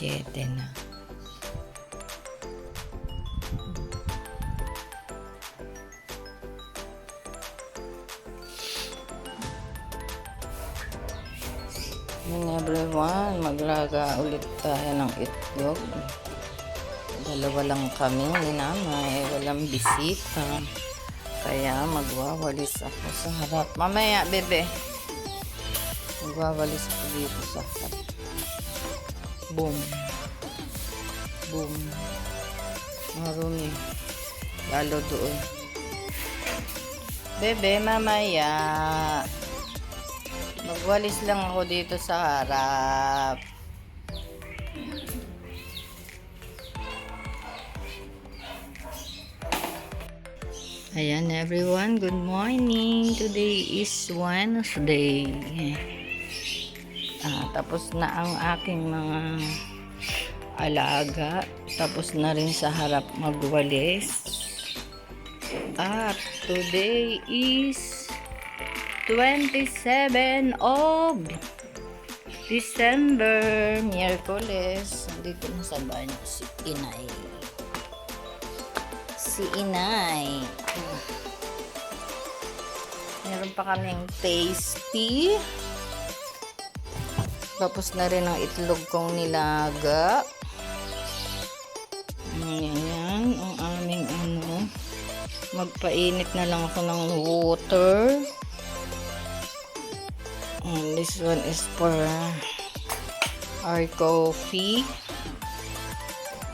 7 na. Yun everyone, maglaga ulit tayo ng itlog. Dalawa lang kami ni nanay, walang bisita. Kaya magwawalis ako sa harap. Mamaya, bebe. Magwawalis ako dito sa harap. Boom. Boom. Marumi. Lalo doon. Bebe, mamaya. Magwalis lang ako dito sa harap. Ayan everyone, good morning. Today is Wednesday. Tapos na ang aking mga alaga. Tapos na rin sa harap magwalis. At today is 27 of December, Miyerkules. Dito na sa banyo si Inay. Si Inay. Meron pa kaming tasty. Tapos na rin ang itlog kong nilaga. Ayan, ang aming magpainit na lang ako ng water. And this one is for our coffee.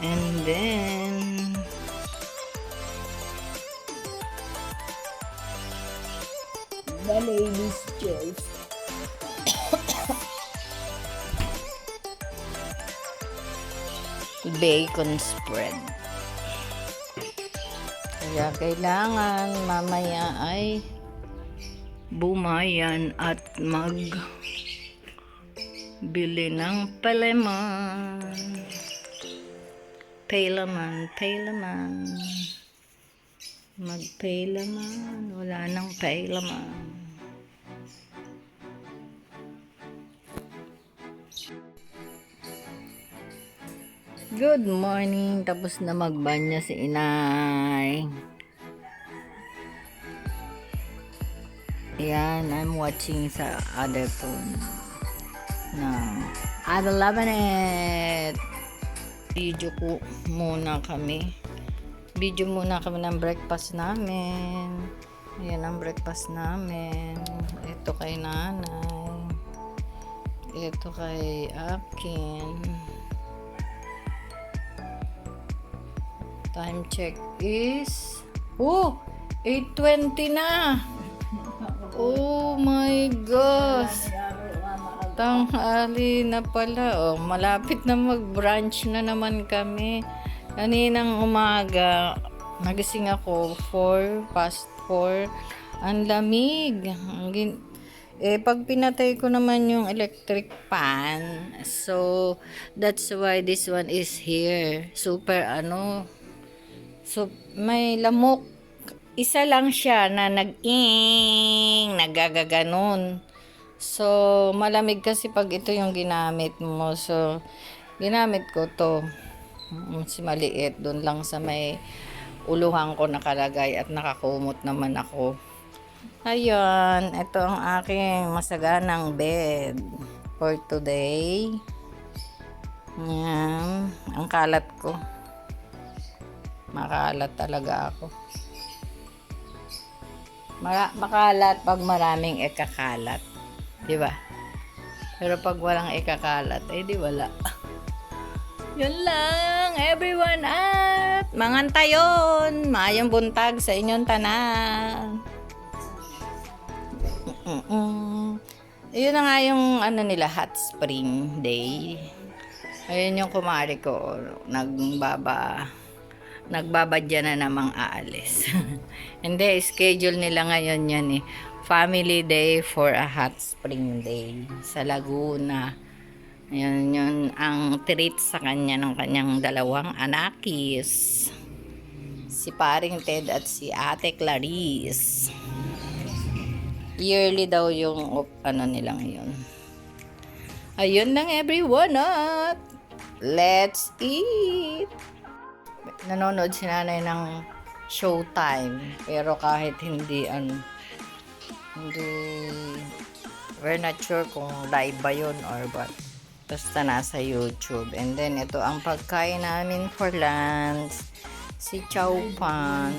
And then the ladies' choice. Bacon spread. Kaya kailangan mamaya ay bumayan at bili ng palaman. Palaman. Magpalaman. Wala nang palaman. Good morning. Tapos na magbanya si Inay. Ayan, I'm watching sa other phone. Ada Labanet. Video muna kami ng breakfast namin. Ayan ang breakfast namin. Ito kay nanay. Ito kay Akin. Time check is 8:20 na. Oh my gosh. Tanghali na pala. Malapit na mag-brunch na naman kami. Kaninang umaga, nagising ako 4:04. Ang lamig. Pag pinatay ko naman yung electric fan, so that's why this one is here. Super so may lamok. Isa lang siya na nagagaganon. So, malamig kasi pag ito yung ginamit mo. So, ginamit ko to. Mas maliit. Doon lang sa may uluhan ko nakalagay at nakakumot naman ako. Ayun. Ito ang aking masaganang bed for today. Ayan. Ang kalat ko. Makalat talaga ako. Makalat pag maraming ikakalat. Diba? Pero pag walang ikakalat, di wala. Yun lang, everyone, at mangantayon. Maayong buntag sa inyong tanan. Yun na nga yung nila, hot spring day. Ayun yung kumari ko, nagbabadya na namang aalis. Hindi, schedule nila ngayon yan family day for a hot spring day sa Laguna. Yun ang treat sa kanya ng kanyang dalawang anakis, si paring Ted at si ate Clarice. Yearly daw yung nila ngayon. Ayun lang everyone, at Let's eat! Nanonood si nanay ng Showtime. Pero kahit hindi, hindi, we're not sure kung live ba yun or what. Basta nasa YouTube. And then, ito ang pagkain namin for lunch. Si Chow Pan.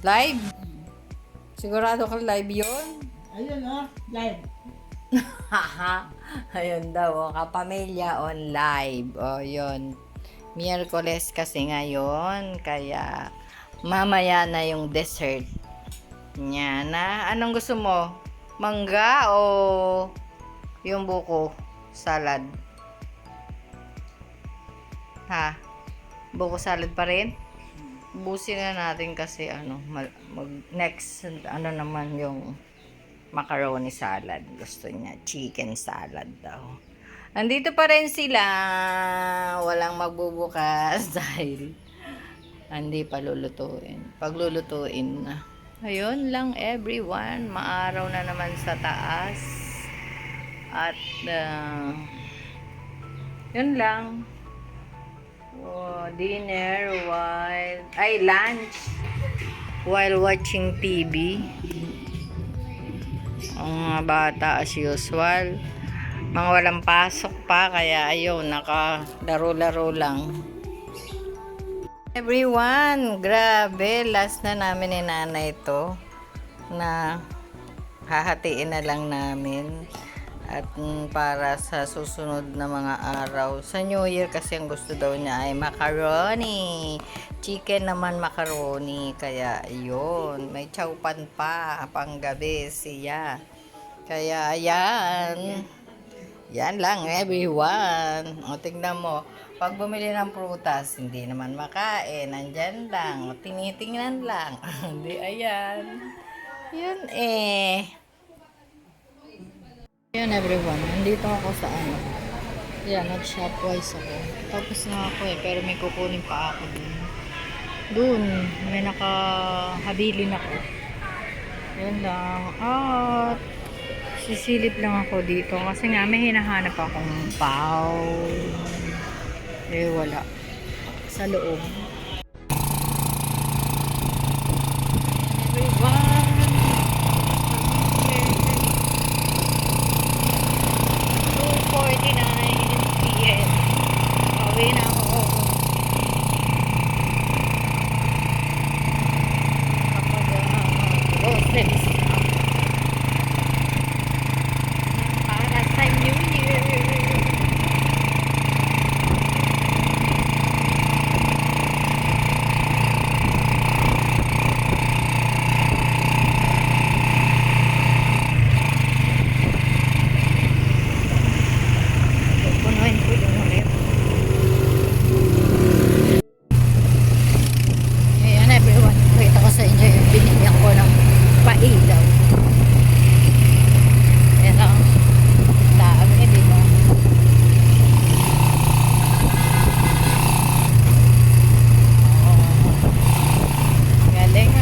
Live? Sigurado ka live yun? Ayun live. Haha. Ayun daw, kapamilya on live. O, yun. Miyerkules kasi ngayon. Kaya, mamaya na yung dessert niya na. Anong gusto mo? Mangga o yung buko salad? Ha? Buko salad pa rin? Busin na natin kasi next naman yung macaroni salad. Gusto niya chicken salad daw. Andito pa rin sila. Walang magbubukas dahil hindi pa lulutuin. Paglulutuin na. Ayun lang everyone. Maaraw na naman sa taas. At yun lang. Dinner lunch while watching TV. Ang mga bata as usual. Mga walang pasok pa kaya ayun, nakalaro-laro lang. Everyone, grabe, last na namin ni nanay ito na hahatiin na lang namin. At para sa susunod na mga araw, sa New Year kasi ang gusto daw niya ay macaroni. Chicken naman macaroni. Kaya yun, may chowpan pa panggabi siya. Kaya yan. Yan lang everyone. O tingnan mo, pag bumili ng prutas, hindi naman makain. Nandyan lang. O, tinitingnan lang. Hindi, ayan. Yun Ayan everyone, nandito ako sa Yan, nag-shopwise ako. Tapos na ako pero may kukunin pa ako dun. Dun, may nakahabilin ako. Yan lang. At sisilip lang ako dito kasi nga may hinahanap akong pau. Wala. Sa loob. Everyone. 2:49 PM. Pauwi na ako. Kapag groceries na. Para sa New Year. Pupunuin ko yung ulit. Ayan everyone, pakita ko sa inyo yung binigyan ko ng pailaw. Ayan o. Dami din o. Galing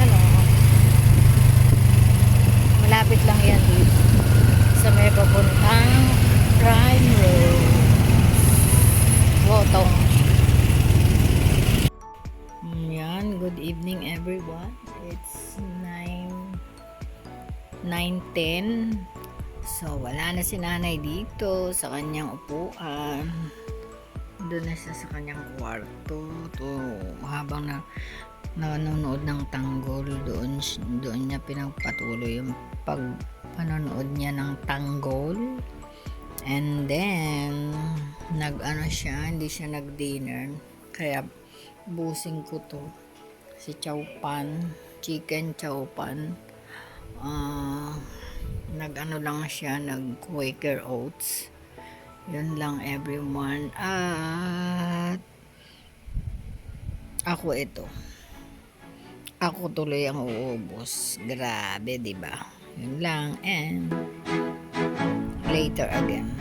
malapit lang yan dito sa may papuntang Prime Road. Wotong. Yan, good evening everyone. It's 9:10. So, wala na si nanay dito sa kanyang upuan. Doon na siya sa kanyang kwarto. Habang nanonood ng tanggol, doon niya pinagpatuloy yung panonood niya ng tanggol. And then hindi siya nag-dinner, kaya busing ko to si chowpan, chicken chowpan. Lang siya, nag-Quaker Oats. Yun lang everyone. At ako tuloy ang uubos. Grabe, diba? Yun lang, and later again.